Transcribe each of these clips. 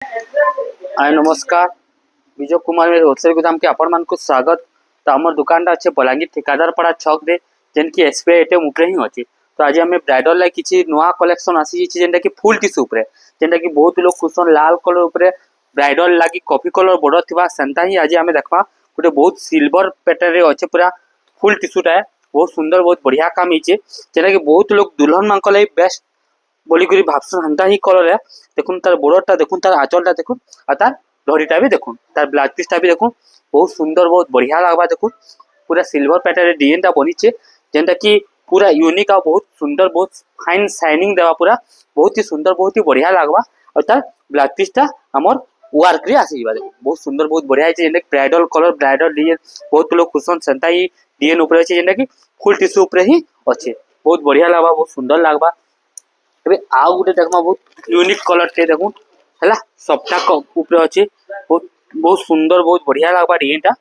हाय नमस्कार। विजय कुमार मेरे होलसेल गोदाम के आपण मान को स्वागत। तो आम दुकान अच्छे बलांगीर ठेकादार पड़ा छक दे जेन की एसबीआई एटीएम उपरे ही अच्छे। तो आज आम ब्राइडल लाई किसी नुआ कलेक्शन आसी जेनटा की फुल टिश्यू उपरे जेनटा की बहुत लोग खुशन लाल कलर उपरे ब्राइडल लागी कॉफी कलर बॉर्डर थिबा सेंता ही आज आम देखा गोटे बहुत सिल्वर पैटर्न रे अच्छे पूरा फुल टिश्यूटा है बहुत सुंदर बहुत बढ़िया काम होइछे जेनटा की बहुत लोग दुल्हन मान को बेस्ट बोलिक भावसन हेन्ता ही कलर है। देखुन तार बॉर्डरटा देखुन तार आंचलटा देखुन और तार धड़ीटा भी देखुन तार ब्लाउज पीसटा भी देखुन बहुत सुंदर बहुत बढ़िया लगवा देखुन पूरा सिल्वर पैटर्न डिजाइनटा बनीचे जेनटा की पूरा यूनिक और बहुत सुंदर बहुत फाइन शाइनिंग देवा पूरा बहुत ही सुंदर बहुत ही बढ़िया लगवा और तार ब्लाउज पीसटा हमर वर्क रे आसीबा देखो बहुत सुंदर बहुत बढ़िया है जेनटा ब्राइडल कलर ब्राइडल डिजाइन बहुत लोग खुशन सेंता ही डिजाइन ऊपर अछि जेनटा की फुल टिश्यू ऊपर ही अच्छे बहुत बढ़िया लगवा बहुत सुंदर लगवा। एबे आउ गुटे देखमा बहुत यूनिक कलर टे देखुन हैला सबटा ऊपर अछि बहुत बहुत सुंदर बहुत बढ़िया लागबा डिजाइनटा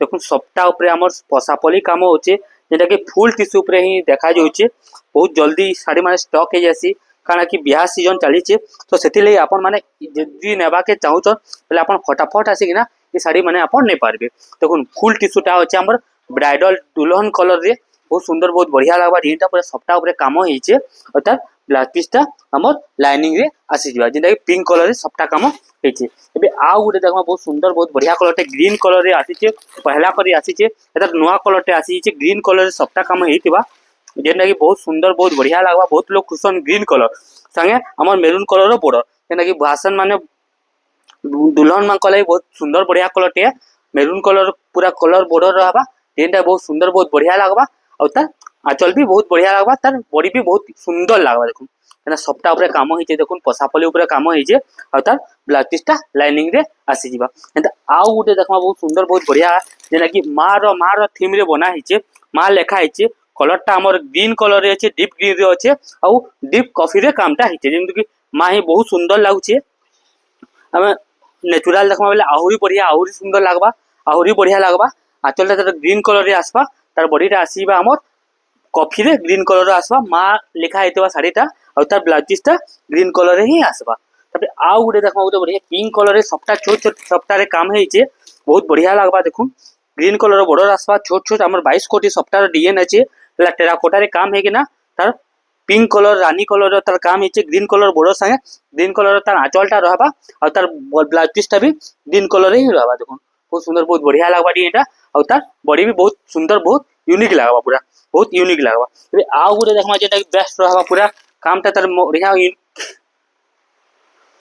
देखुन सबटा ऊपर हमर पसापली काम होचे जेटा कि फुल टिश्यू ऊपर ही देखा जाउचे बहुत जल्दी साड़ी माने स्टॉक हे जासी काना कि बियाह सीजन चली तो सेति ले आपन माने जदी नेबा के चाहू तो पहले आपन फटाफट आसी कि ना ये साड़ी माने आपन नै पारबे। देखुन फुल टिश्यूटा होचे हमर ब्राइडल दुल्हन कलर रे बहुत सुंदर बहुत बढ़िया लागबा डिजाइनटा पूरा सबटा ऊपर काम होइचे अर्थात ब्लाउज पीसटा हमर लाइनिंग रे आसी जिबा जेंटा कि पिंक कलर रे सबटा काम हेचे। एबे आउ गुटे देखमा बहुत सुंदर बहुत बढ़िया कलर टे ग्रीन कलर रे आसीचे पहला करी आसीचे एटा नवा कलर टे आसीचे ग्रीन कलर रे सबटा काम हेतिबा जेंटा कि बहुत सुंदर बहुत बढ़िया लागबा बहुत लोग खुशन ग्रीन कलर संगे हमर मेरून कलर रो बॉर्डर जेंटा कि भाषण माने दुल्हन मान कले बहुत सुंदर बढ़िया कलर टे मेरून कलर पूरा कलर बॉर्डर रहबा जेंटा बहुत सुंदर बहुत बढ़िया लागबा और तार आंचल भी बहुत बढ़िया लगवा तार बॉडी भी बहुत सुंदर लगवा देखुन एना सबटा ऊपर काम होइचे देखुन पसापली ऊपर काम होइचे और तार ब्लाउज पीसटा लाइनिंग रे आसी जिबा एंता आउ गुटे देखमा बहुत सुंदर बहुत बढ़िया जेना कि मार थीम रे बना हिचे मां लेखा हिचे कलरटा हमर ग्रीन कलर रे अछि डीप ग्रीन रे अछि और डीप कॉफी रे कामटा हिचे जेंतु कि मां ही बहुत सुंदर लागुचे हमें नेचुरल देखमा बेले आहुरी बढ़िया आहुरी सुंदर लागबा आहुरी बढ़िया लागबा आंचलटा तार ग्रीन कलर रे आसबा तार बॉडीटा आसीबा हमर कॉफी रे ग्रीन कलर आसबा मां लिखा हेतबा साड़ीटा और तार ब्लाउज पीसटा ग्रीन कलर रे ही आसबा। तबे आउ गुटे देखमा गुटे बढ़िया पिंक कलर रे सबटा छोट छोट सबटा रे काम हेइचे बहुत बढ़िया लागबा देखुन ग्रीन कलर रो बॉर्डर आसबा छोट छोट हमर 22 कोटी सबटा रे डिजाइन अछि ला टेराकोटा रे काम हेगिना तार पिंक कलर रानी कलर तार काम हेइचे ग्रीन कलर बॉर्डर संगे ग्रीन कलर तार आंचलटा रहबा और तार ब्लाउज पीसटा भी ग्रीन कलर रे ही रहबा देखुन बहुत सुंदर बहुत बढ़िया लागबा डिजाइनटा और तार बॉडी भी बहुत सुंदर बहुत यूनिक लागबा पूरा बहुत यूनिक लागबा। आ गुटे देखमा जेटा बेस्ट रहबा पूरा कामटा तार बढ़िया